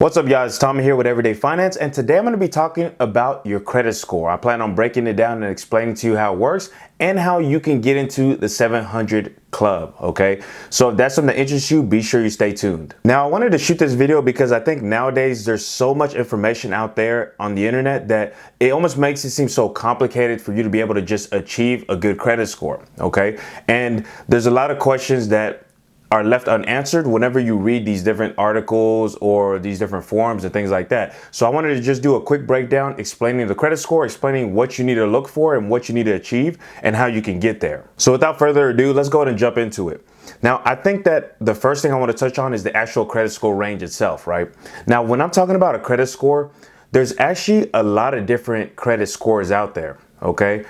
What's up, y'all? It's Tomy here with Everyday Finance, and today I'm going to be talking about your credit score. I plan on breaking it down and explaining to you how it works and how you can get into the 700 club, okay? So if that's something that interests you, be sure you stay tuned. Now, I wanted to shoot this video because I think nowadays there's so much information out there on the internet that it almost makes it seem so complicated for you to be able to just achieve a good credit score, okay? And there's a lot of questions that are left unanswered whenever you read these different articles or these different forums and things like that. So I wanted to just do a quick breakdown explaining the credit score, explaining what you need to look for and what you need to achieve and how you can get there. So without further ado, let's go ahead and jump into it. Now, I think that the first thing I want to touch on is the actual credit score range itself, right? Now, when I'm talking about a credit score, there's actually a lot of different credit scores out there. Okay,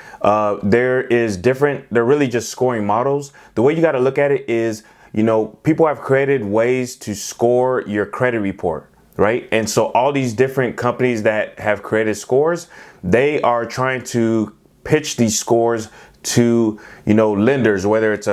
they're really just scoring models. The way you got to look at it is, people have created ways to score your credit report, right? And so all these different companies that have created scores, they are trying to pitch these scores to, lenders, whether it's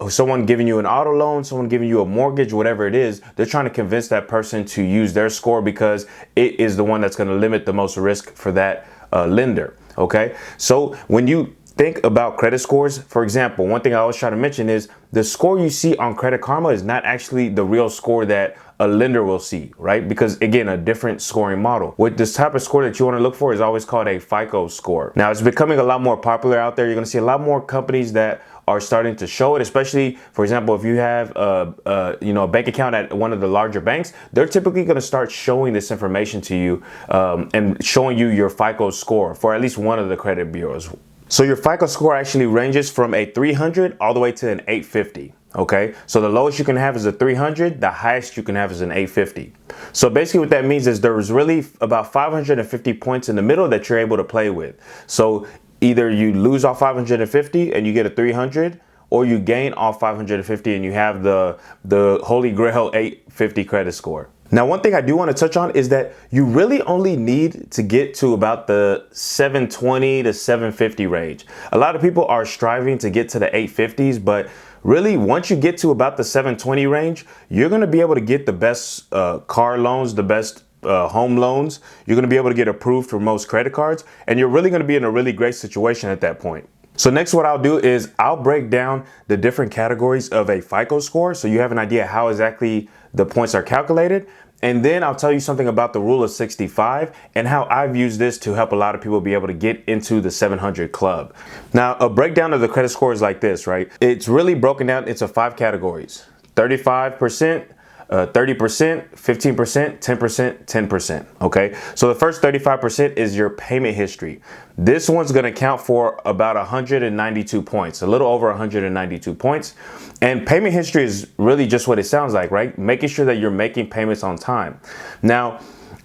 someone giving you an auto loan, someone giving you a mortgage, whatever it is. They're trying to convince that person to use their score because it is the one that's going to limit the most risk for that lender. Okay, so when you think about credit scores, for example, one thing I always try to mention is the score you see on Credit Karma is not actually the real score that a lender will see, right? Because again, a different scoring model. With this type of score that you want to look for is always called a FICO score. Now, it's becoming a lot more popular out there. You're going to see a lot more companies that are starting to show it, especially, for example, if you have a bank account at one of the larger banks, they're typically going to start showing this information to you and showing you your FICO score for at least one of the credit bureaus. So your FICO score actually ranges from a 300 all the way to an 850. Okay, so the lowest you can have is a 300, the highest you can have is an 850. So basically what that means is there's really about 550 points in the middle that you're able to play with. So either you lose off 550 and you get a 300, or you gain off 550 and you have the holy grail 850 credit score. Now, one thing I do want to touch on is that you really only need to get to about the 720 to 750 range. A lot of people are striving to get to the 850s, but really once you get to about the 720 range, you're going to be able to get the best car loans, the best home loans. You're going to be able to get approved for most credit cards, and you're really going to be in a really great situation at that point. So next, what I'll do is I'll break down the different categories of a FICO score so you have an idea how exactly the points are calculated. And then I'll tell you something about the rule of 65 and how I've used this to help a lot of people be able to get into the 700 club. Now, a breakdown of the credit score is like this, right? It's really broken down into 5 categories: 35%, 30%, 15%, 10%, 10%. Okay, so the first 35% is your payment history. This one's going to count for about 192 points, a little over 192 points. And payment history is really just what it sounds like, right? Making sure that you're making payments on time. Now,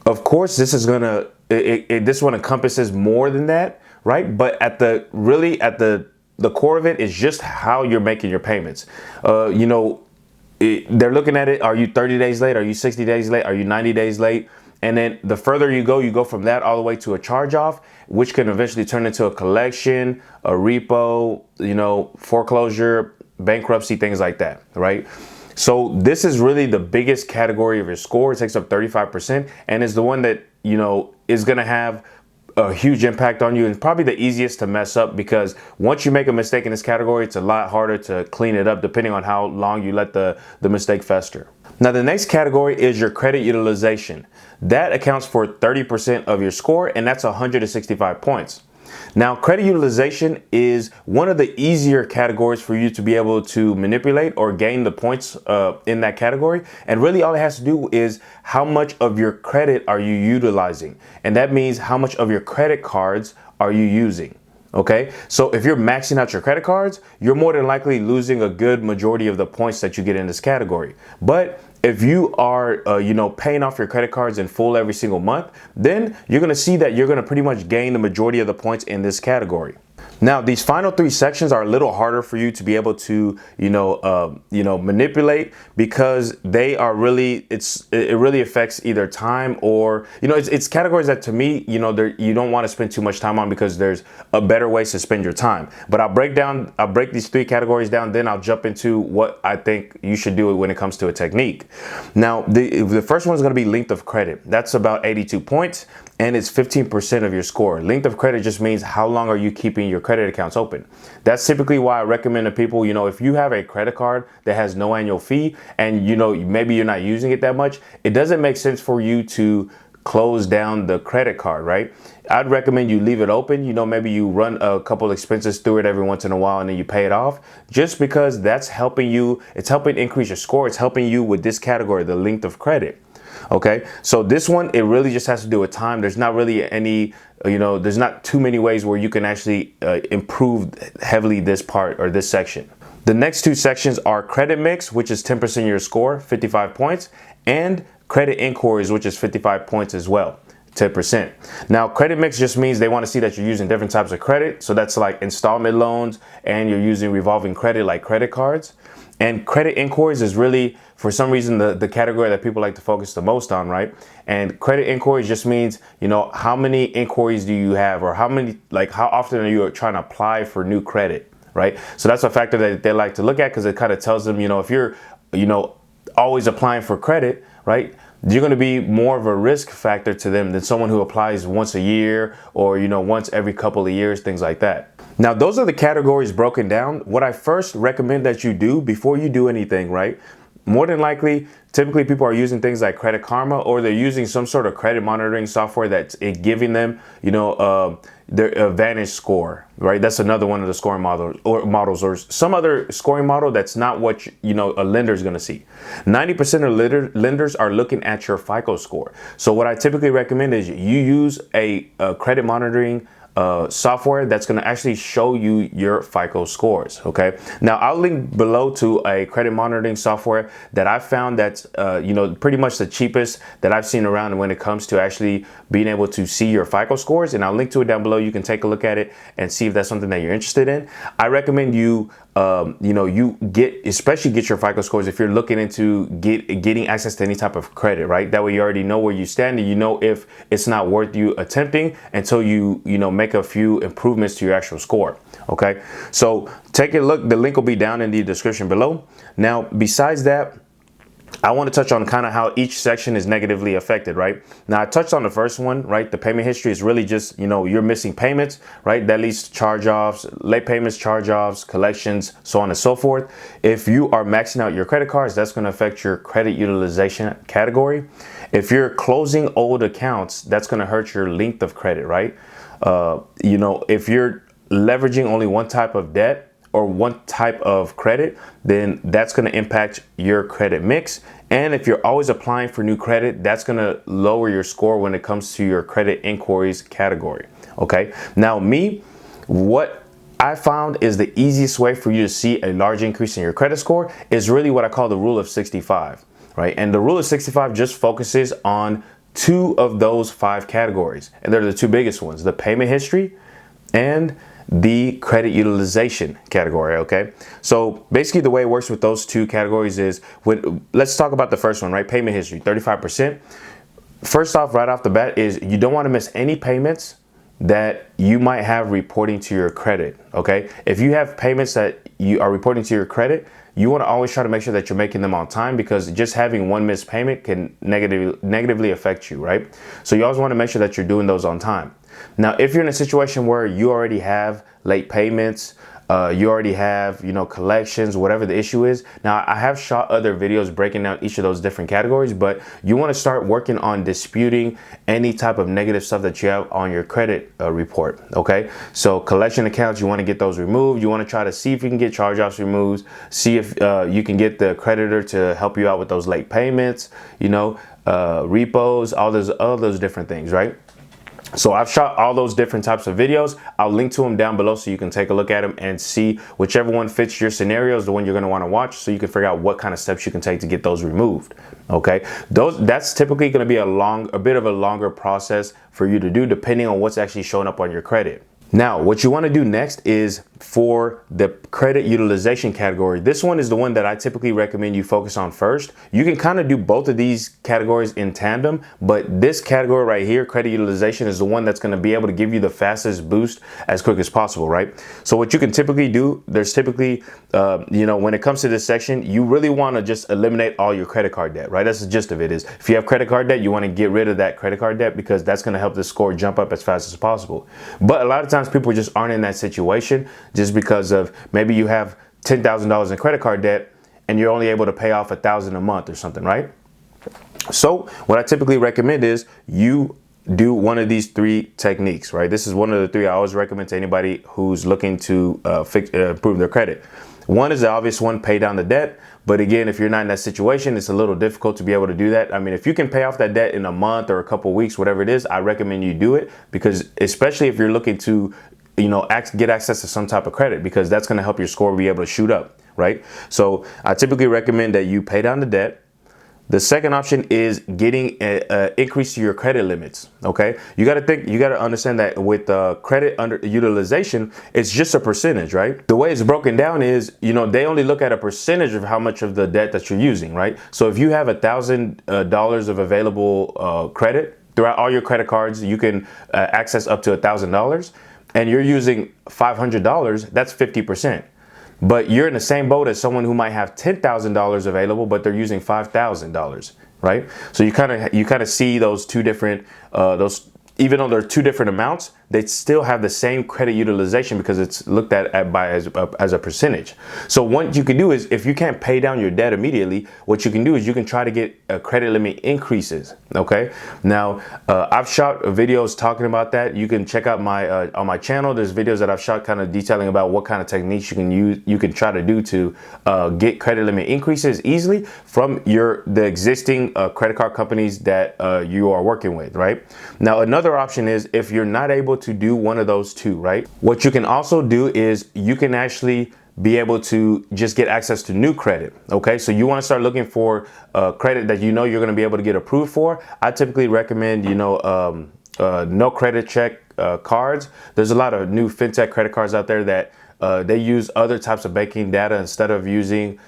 of course, this is this one encompasses more than that, right? But at the core of it is just how you're making your payments. They're looking at it. Are you 30 days late? Are you 60 days late? Are you 90 days late? And then the further you go from that all the way to a charge off, which can eventually turn into a collection, a repo, foreclosure, bankruptcy, things like that, right? So this is really the biggest category of your score. It takes up 35% and is the one that, is going to have a huge impact on you and probably the easiest to mess up, because once you make a mistake in this category, it's a lot harder to clean it up depending on how long you let the mistake fester. Now, the next category is your credit utilization. That accounts for 30% of your score, and that's 165 points. Now, credit utilization is one of the easier categories for you to be able to manipulate or gain the points in that category. And really all it has to do is how much of your credit are you utilizing? And that means how much of your credit cards are you using? Okay, so if you're maxing out your credit cards, you're more than likely losing a good majority of the points that you get in this category. But if you are, paying off your credit cards in full every single month, then you're going to see that you're going to pretty much gain the majority of the points in this category. Now, these final three sections are a little harder for you to be able to, manipulate, because they are really, it really affects either time or, it's categories that, to me, you don't want to spend too much time on, because there's a better ways to spend your time. But I'll break these three categories down, then I'll jump into what I think you should do when it comes to a technique. Now, the first one is going to be length of credit. That's about 82 points. And it's 15% of your score. Length of credit just means how long are you keeping your credit accounts open. That's typically why I recommend to people, if you have a credit card that has no annual fee and, maybe you're not using it that much, it doesn't make sense for you to close down the credit card, right? I'd recommend you leave it open. Maybe you run a couple expenses through it every once in a while and then you pay it off, just because that's helping you. It's helping increase your score. It's helping you with this category, the length of credit. Okay, so this one, it really just has to do with time. There's not really any, there's not too many ways where you can actually improve heavily this part or this section. The next two sections are credit mix, which is 10% of your score, 55 points, and credit inquiries, which is 55 points as well, 10%. Now, credit mix just means they want to see that you're using different types of credit. So that's like installment loans, and you're using revolving credit like credit cards. And credit inquiries is really, for some reason, the category that people like to focus the most on, right? And credit inquiries just means, how many inquiries do you have, or how often are you trying to apply for new credit, right? So that's a factor that they like to look at, because it kind of tells them, if you're, always applying for credit, right, you're going to be more of a risk factor to them than someone who applies once a year, or, once every couple of years, things like that. Now, those are the categories broken down. What I first recommend that you do before you do anything, right? More than likely, typically people are using things like Credit Karma, or they're using some sort of credit monitoring software that's giving them, their Advantage score, right? That's another one of the scoring models, or some other scoring model that's not what a lender is going to see. 90% of lenders are looking at your FICO score. So what I typically recommend is you use a credit monitoring software that's going to actually show you your FICO scores. Okay. Now, I'll link below to a credit monitoring software that I found that's, pretty much the cheapest that I've seen around when it comes to actually being able to see your FICO scores. And I'll link to it down below. You can take a look at it and see if that's something that you're interested in. I recommend you, especially get your FICO scores if you're looking into getting access to any type of credit, right? That way you already know where you stand, and if it's not worth you attempting until you make a few improvements to your actual score. Okay, so take a look. The link will be down in the description below. Now, besides that, I want to touch on kind of how each section is negatively affected, right? Now, I touched on the first one, right? The payment history is really just, you're missing payments, right? That leads to charge-offs, late payments, charge-offs, collections, so on and so forth. If you are maxing out your credit cards, that's going to affect your credit utilization category. If you're closing old accounts, that's going to hurt your length of credit, right? If you're leveraging only one type of debt or one type of credit, then that's going to impact your credit mix. And if you're always applying for new credit, that's going to lower your score when it comes to your credit inquiries category. Okay. Now, what I found is the easiest way for you to see a large increase in your credit score is really what I call the rule of 65, right? And the rule of 65 just focuses on 2 of those 5 categories. And they're the 2 biggest ones, the payment history and the credit utilization category. Okay, so basically the way it works with those 2 categories is, let's talk about the first one, right? Payment history, 35%. First off, right off the bat, is you don't want to miss any payments that you might have reporting to your credit. Okay, if you have payments that you are reporting to your credit, you want to always try to make sure that you're making them on time, because just having one missed payment can negatively affect you, right? So you always want to make sure that you're doing those on time. Now, if you're in a situation where you already have late payments, you already have, collections, whatever the issue is. Now, I have shot other videos breaking down each of those different categories, but you want to start working on disputing any type of negative stuff that you have on your credit report. Okay, so collection accounts, you want to get those removed. You want to try to see if you can get charge-offs removed, see if you can get the creditor to help you out with those late payments, repos, all those different things, right? So I've shot all those different types of videos. I'll link to them down below so you can take a look at them and see whichever one fits your scenario is the one you're going to want to watch, so you can figure out what kind of steps you can take to get those removed. Okay, that's typically going to be a bit of a longer process for you to do, depending on what's actually showing up on your credit. Now, what you want to do next is for the credit utilization category. This one is the one that I typically recommend you focus on first. You can kind of do both of these categories in tandem, but this category right here, credit utilization, is the one that's going to be able to give you the fastest boost as quick as possible, right? So what you can typically do, there's typically, when it comes to this section, you really want to just eliminate all your credit card debt, right? That's the gist of it. Is if you have credit card debt, you want to get rid of that credit card debt because that's going to help the score jump up as fast as possible. But a lot of times people just aren't in that situation just because of maybe you have $10,000 in credit card debt and you're only able to pay off $1,000 a month or something, right? So what I typically recommend is you do one of these three techniques, right? This is one of the three I always recommend to anybody who's looking to improve their credit. One is the obvious one, pay down the debt. But again, if you're not in that situation, it's a little difficult to be able to do that. I mean, if you can pay off that debt in a month or a couple of weeks, whatever it is, I recommend you do it, because especially if you're looking to, get access to some type of credit, because that's going to help your score be able to shoot up, right? So I typically recommend that you pay down the debt. The second option is getting an increase to your credit limits. Okay, you got to understand that with credit under utilization, it's just a percentage, right? The way it's broken down is, they only look at a percentage of how much of the debt that you're using, right? So if you have $1,000 of available credit throughout all your credit cards, you can access up to $1,000, and you're using $500. That's 50%. But you're in the same boat as someone who might have $10,000 available, but they're using $5,000, right? So you kind of see those two different, even though they're two different amounts, they still have the same credit utilization because it's looked at as a percentage. So what you can do is, if you can't pay down your debt immediately, what you can do is you can try to get credit limit increases. Okay. Now, I've shot videos talking about that. You can check out my on my channel. There's videos that I've shot kind of detailing about what kind of techniques you can use, you can try to do to get credit limit increases easily from the existing credit card companies that you are working with, right? Now, another option is if you're not able to do one of those two, right? What you can also do is you can actually be able to just get access to new credit. Okay, so you want to start looking for credit that you're going to be able to get approved for. I typically recommend no credit check cards. There's a lot of new fintech credit cards out there that they use other types of banking data instead of using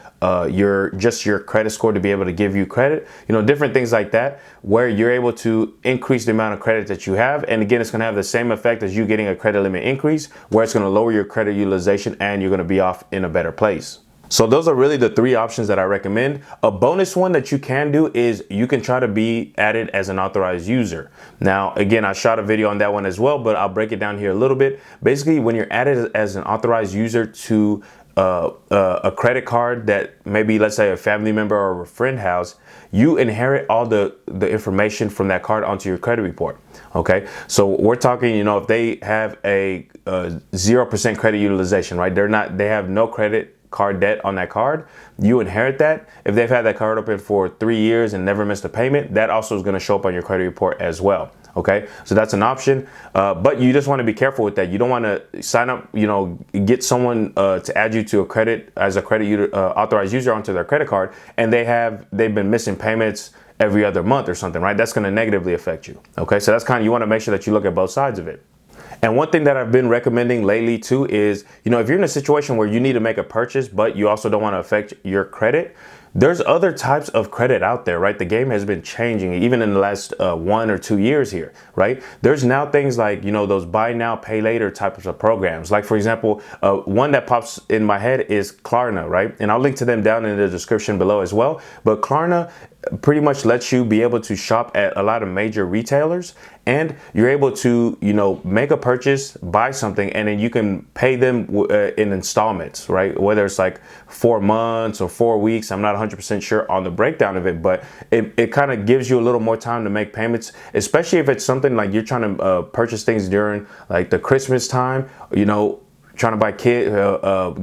your credit score to be able to give you credit, different things like that, where you're able to increase the amount of credit that you have. And again, it's going to have the same effect as you getting a credit limit increase, where it's going to lower your credit utilization and you're going to be off in a better place. So those are really the three options that I recommend. A bonus one that you can do is you can try to be added as an authorized user. Now, again, I shot a video on that one as well, but I'll break it down here a little bit. Basically, when you're added as an authorized user to a credit card that maybe, let's say, a family member or a friend has, you inherit all the information from that card onto your credit report. Okay, so we're talking, if they have a 0% credit utilization, right? They have no credit card debt on that card, you inherit that. If they've had that card open for 3 years and never missed a payment, that also is going to show up on your credit report as well. Okay, so that's an option, but you just want to be careful with that. You don't want to sign up, get someone to add you to a credit as a authorized user onto their credit card, and they've been missing payments every other month or something, right? That's going to negatively affect you. Okay, so that's you want to make sure that you look at both sides of it. And one thing that I've been recommending lately too is, if you're in a situation where you need to make a purchase, but you also don't want to affect your credit, there's other types of credit out there, right? The game has been changing even in the last 1 or 2 years here, right? There's now things like, those buy now, pay later types of programs. Like, for example, one that pops in my head is Klarna, right? And I'll link to them down in the description below as well. But Klarna pretty much lets you be able to shop at a lot of major retailers, and you're able to, make a purchase, buy something, and then you can pay them in installments, right? Whether it's like 4 months or 4 weeks, I'm not 100% sure on the breakdown of it, but it kind of gives you a little more time to make payments, especially if it's something like you're trying to purchase things during like the Christmas time, trying to buy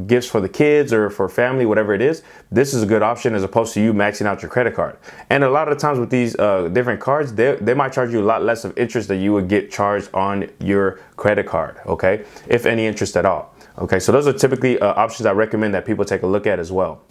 gifts for the kids or for family, whatever it is. This is a good option as opposed to you maxing out your credit card. And a lot of the times with these different cards, they might charge you a lot less of interest than you would get charged on your credit card, okay? If any interest at all. Okay, so those are typically options I recommend that people take a look at as well.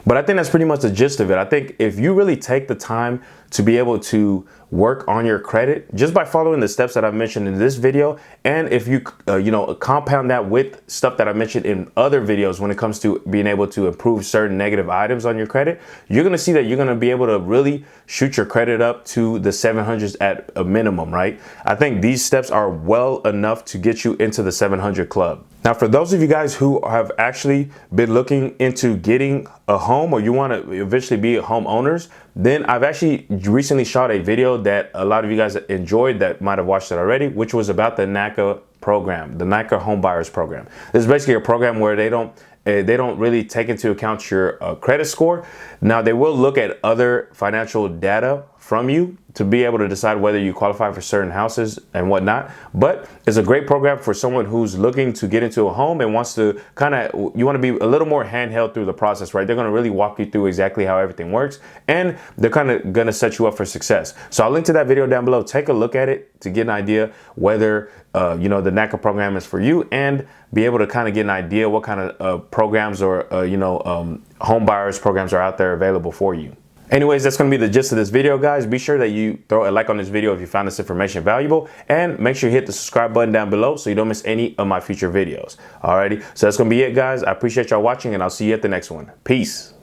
But I think that's pretty much the gist of it. I think if you really take the time to be able to work on your credit just by following the steps that I've mentioned in this video, and if you compound that with stuff that I mentioned in other videos when it comes to being able to improve certain negative items on your credit, you're going to see that you're going to be able to really shoot your credit up to the 700s at a minimum, right? I think these steps are well enough to get you into the 700 club. Now, for those of you guys who have actually been looking into getting a home, or you want to eventually be homeowners, then I've actually recently shot a video that a lot of you guys enjoyed that might have watched it already, which was about the NACA program, the NACA home buyers program. This is basically a program where they don't really take into account your credit score. Now, they will look at other financial data from you to be able to decide whether you qualify for certain houses and whatnot. But it's a great program for someone who's looking to get into a home and wants to you want to be a little more handheld through the process, right? They're going to really walk you through exactly how everything works, and they're kind of going to set you up for success. So I'll link to that video down below. Take a look at it to get an idea whether the NACA program is for you, and be able to kind of get an idea what kind of programs or home buyers programs are out there available for you. Anyways, that's going to be the gist of this video, guys. Be sure that you throw a like on this video if you found this information valuable, and make sure you hit the subscribe button down below so you don't miss any of my future videos. Alrighty, so that's going to be it, guys. I appreciate y'all watching, and I'll see you at the next one. Peace.